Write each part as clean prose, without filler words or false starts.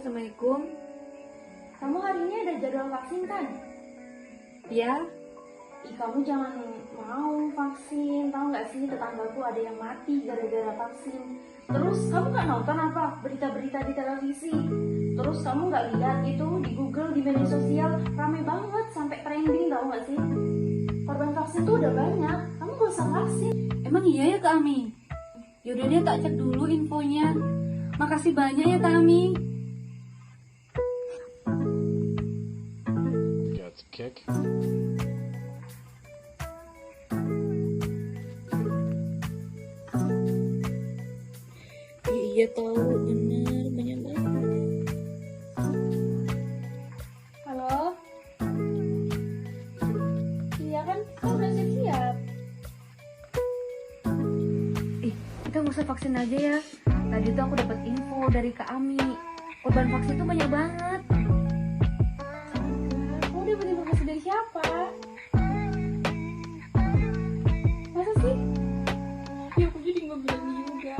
Assalamualaikum. Kamu hari ini ada jadwal vaksin kan? Ya, Kamu jangan mau vaksin, tahu nggak sih tetanggaku ada yang mati gara-gara vaksin. Terus kamu nggak nonton apa berita-berita di televisi? Terus kamu nggak lihat itu di Google, di media sosial rame banget sampai trending, tahu nggak sih? Korban vaksin tuh udah banyak, kamu gak usah vaksin. emang iya ya Kak Ami? Yaudah deh tak cek dulu infonya. Makasih banyak ya Kak Ami. Got the kick. Iya tahu, bener banyak banget. Halo? Iya kan, kamu udah siap-siap. Kita nggak usah vaksin aja ya. Tadi tuh aku dapat info dari Kak Ami. Korban vaksin tuh banyak banget. Kamu dapat informasi dari siapa? Masa sih? Ya aku jadi nggak bilang juga.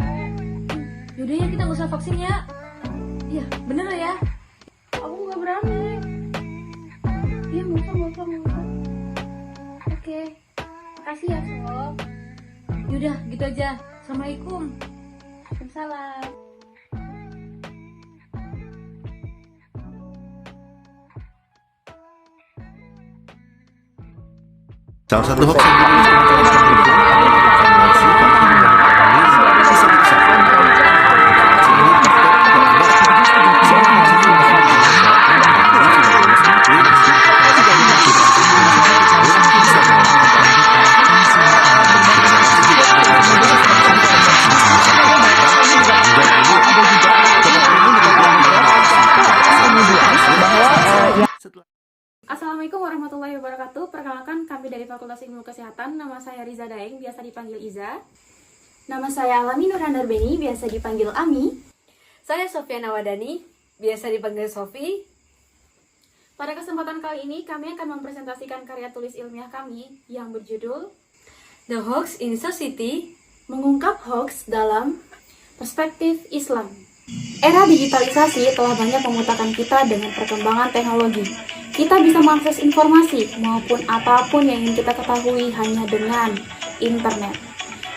Yaudah ya kita nggak usah vaksin ya. Iya bener lah ya. Aku nggak berani. Iya nggak usah. Oke. Makasih ya Sob. Yaudah gitu aja. Assalamualaikum. Waalaikumsalam. Salah satu hoax yang Assalamualaikum warahmatullahi wabarakatuh. Perkenalkan, kami dari Fakultas Ilmu Kesehatan. Nama saya Riza Daeng, biasa dipanggil Iza. Nama saya Alami Nurhandarbeni, biasa dipanggil Ami. Saya Sofiana Wadani, biasa dipanggil Sofi. Pada kesempatan kali ini, kami akan mempresentasikan karya tulis ilmiah kami yang berjudul The Hoax in Society. Mengungkap Hoax dalam Perspektif Islam. Era digitalisasi telah banyak memutakan kita dengan perkembangan teknologi. Kita bisa mengakses informasi maupun apapun yang ingin kita ketahui hanya dengan internet.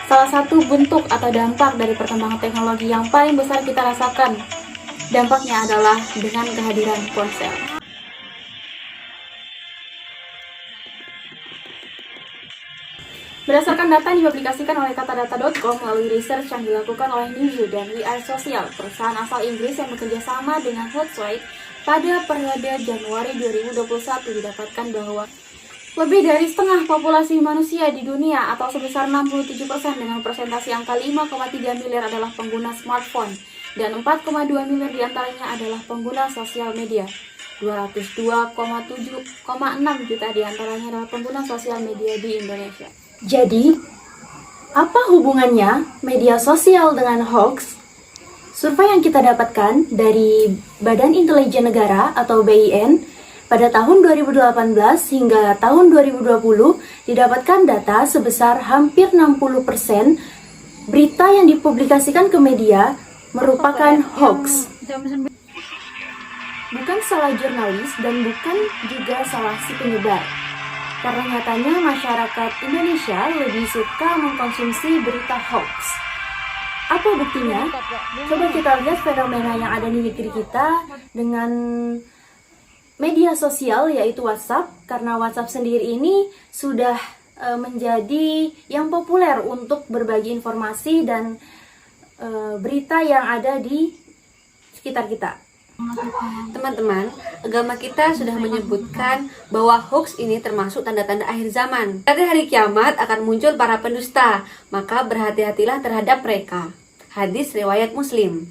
Salah satu bentuk atau dampak dari perkembangan teknologi yang paling besar kita rasakan, dampaknya adalah dengan kehadiran ponsel. Berdasarkan data yang dipublikasikan oleh katadata.com melalui research yang dilakukan oleh Newzoo dan We Are Social, perusahaan asal Inggris yang bekerja sama dengan Hootsuite, pada periode Januari 2021 didapatkan bahwa lebih dari setengah populasi manusia di dunia atau sebesar 67% dengan presentasi angka 5,3 miliar adalah pengguna smartphone dan 4,2 miliar diantaranya adalah pengguna sosial media. 202,7,6 juta diantaranya adalah pengguna sosial media di Indonesia. Jadi, apa hubungannya media sosial dengan hoax? Survei yang kita dapatkan dari Badan Intelijen Negara atau BIN pada tahun 2018 hingga tahun 2020 didapatkan data sebesar hampir 60% berita yang dipublikasikan ke media merupakan hoax. Bukan salah jurnalis dan bukan juga salah si penyebar. Karena nyatanya masyarakat Indonesia lebih suka mengkonsumsi berita hoax. Apa buktinya? Coba kita lihat fenomena yang ada di negeri kita dengan media sosial yaitu WhatsApp. Karena WhatsApp sendiri ini sudah menjadi yang populer untuk berbagi informasi dan berita yang ada di sekitar kita. Teman-teman, agama kita sudah menyebutkan bahwa hoax ini termasuk tanda-tanda akhir zaman. Pada hari kiamat akan muncul para pendusta, maka berhati-hatilah terhadap mereka. Hadis riwayat Muslim.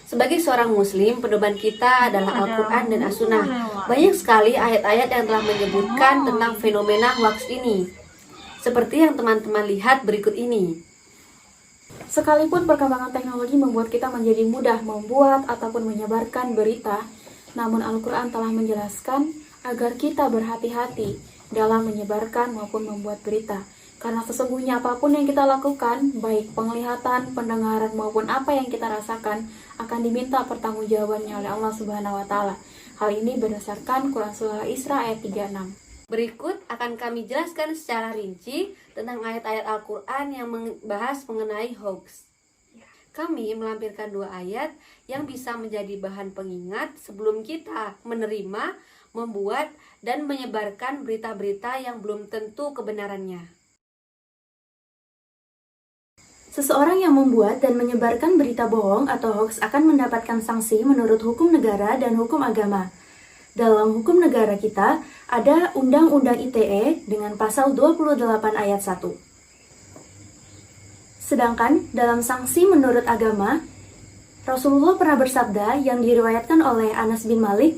Sebagai seorang muslim, pedoman kita adalah Al-Quran dan As-Sunnah. Banyak sekali ayat-ayat yang telah menyebutkan tentang fenomena hoax ini. Seperti yang teman-teman lihat berikut ini. Sekalipun perkembangan teknologi membuat kita menjadi mudah membuat ataupun menyebarkan berita, namun Al-Quran telah menjelaskan agar kita berhati-hati dalam menyebarkan maupun membuat berita. Karena sesungguhnya apapun yang kita lakukan, baik penglihatan, pendengaran maupun apa yang kita rasakan, akan diminta pertanggungjawabannya oleh Allah Subhanahu wa taala. Hal ini berdasarkan Quran Surah Isra ayat 36. Berikut akan kami jelaskan secara rinci tentang ayat-ayat Al-Quran yang membahas mengenai hoax. Kami melampirkan 2 ayat yang bisa menjadi bahan pengingat sebelum kita menerima, membuat, dan menyebarkan berita-berita yang belum tentu kebenarannya. Seseorang yang membuat dan menyebarkan berita bohong atau hoax akan mendapatkan sanksi menurut hukum negara dan hukum agama. Dalam hukum negara kita, ada Undang-Undang ITE dengan pasal 28 ayat 1. Sedangkan dalam sanksi menurut agama, Rasulullah pernah bersabda yang diriwayatkan oleh Anas bin Malik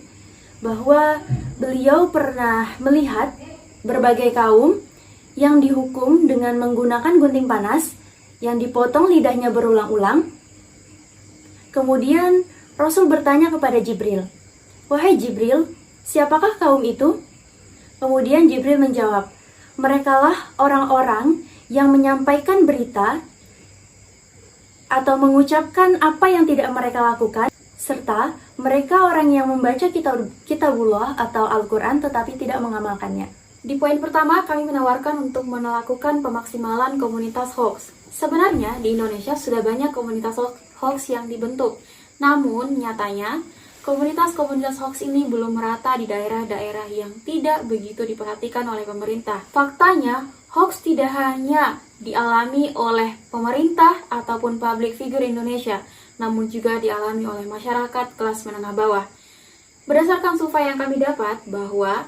bahwa beliau pernah melihat berbagai kaum yang dihukum dengan menggunakan gunting panas yang dipotong lidahnya berulang-ulang. Kemudian Rasul bertanya kepada Jibril, "Wahai Jibril, siapakah kaum itu?" Kemudian Jibril menjawab, "Merekalah orang-orang yang menyampaikan berita atau mengucapkan apa yang tidak mereka lakukan, serta mereka orang yang membaca kitabullah atau Al-Quran tetapi tidak mengamalkannya." Di poin pertama, kami menawarkan untuk melakukan pemaksimalan komunitas hoax. Sebenarnya di Indonesia sudah banyak komunitas hoax yang dibentuk, namun nyatanya komunitas-komunitas hoax ini belum merata di daerah-daerah yang tidak begitu diperhatikan oleh pemerintah. Faktanya, hoax tidak hanya dialami oleh pemerintah ataupun public figure Indonesia, namun juga dialami oleh masyarakat kelas menengah bawah. Berdasarkan survei yang kami dapat bahwa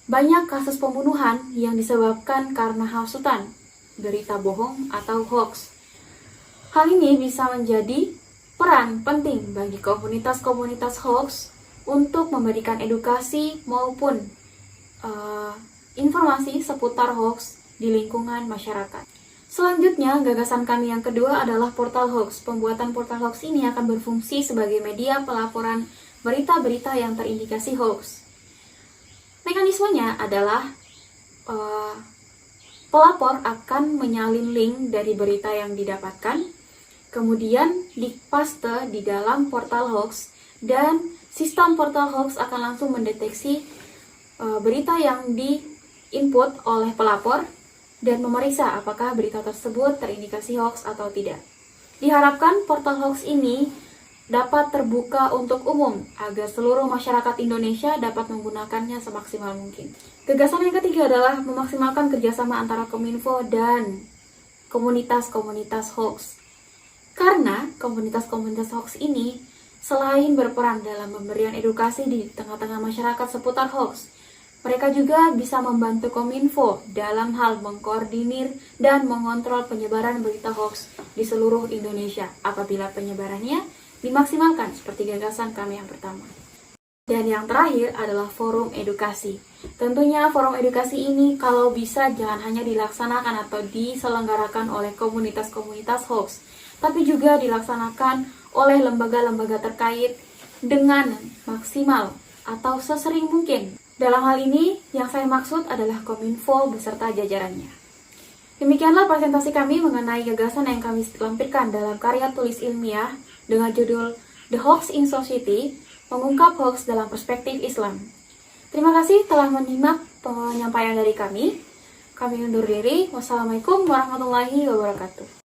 banyak kasus pembunuhan yang disebabkan karena hasutan, berita bohong atau hoax. Hal ini bisa menjadi peran penting bagi komunitas-komunitas hoax untuk memberikan edukasi maupun informasi seputar hoax di lingkungan masyarakat. Selanjutnya, gagasan kami yang kedua adalah portal hoax. Pembuatan portal hoax ini akan berfungsi sebagai media pelaporan berita-berita yang terindikasi hoax. Mekanismenya adalah pelapor akan menyalin link dari berita yang didapatkan, kemudian dipaste di dalam portal hoax, dan sistem portal hoax akan langsung mendeteksi berita yang di-input oleh pelapor dan memeriksa apakah berita tersebut terindikasi hoax atau tidak. Diharapkan portal hoax ini dapat terbuka untuk umum agar seluruh masyarakat Indonesia dapat menggunakannya semaksimal mungkin. Gagasan yang ketiga adalah memaksimalkan kerjasama antara Kominfo dan komunitas-komunitas hoax. Karena komunitas-komunitas hoax ini selain berperan dalam pemberian edukasi di tengah-tengah masyarakat seputar hoax, mereka juga bisa membantu Kominfo dalam hal mengkoordinir dan mengontrol penyebaran berita hoax di seluruh Indonesia apabila penyebarannya dimaksimalkan seperti gagasan kami yang pertama. Dan yang terakhir adalah forum edukasi. Tentunya forum edukasi ini kalau bisa jangan hanya dilaksanakan atau diselenggarakan oleh komunitas-komunitas hoax, tapi juga dilaksanakan oleh lembaga-lembaga terkait dengan maksimal atau sesering mungkin. Dalam hal ini, yang saya maksud adalah Kominfo beserta jajarannya. Demikianlah presentasi kami mengenai gagasan yang kami lampirkan dalam karya tulis ilmiah dengan judul The Hoax in Society, mengungkap hoax dalam perspektif Islam. Terima kasih telah menyimak penyampaian dari kami. Kami undur diri. Wassalamualaikum warahmatullahi wabarakatuh.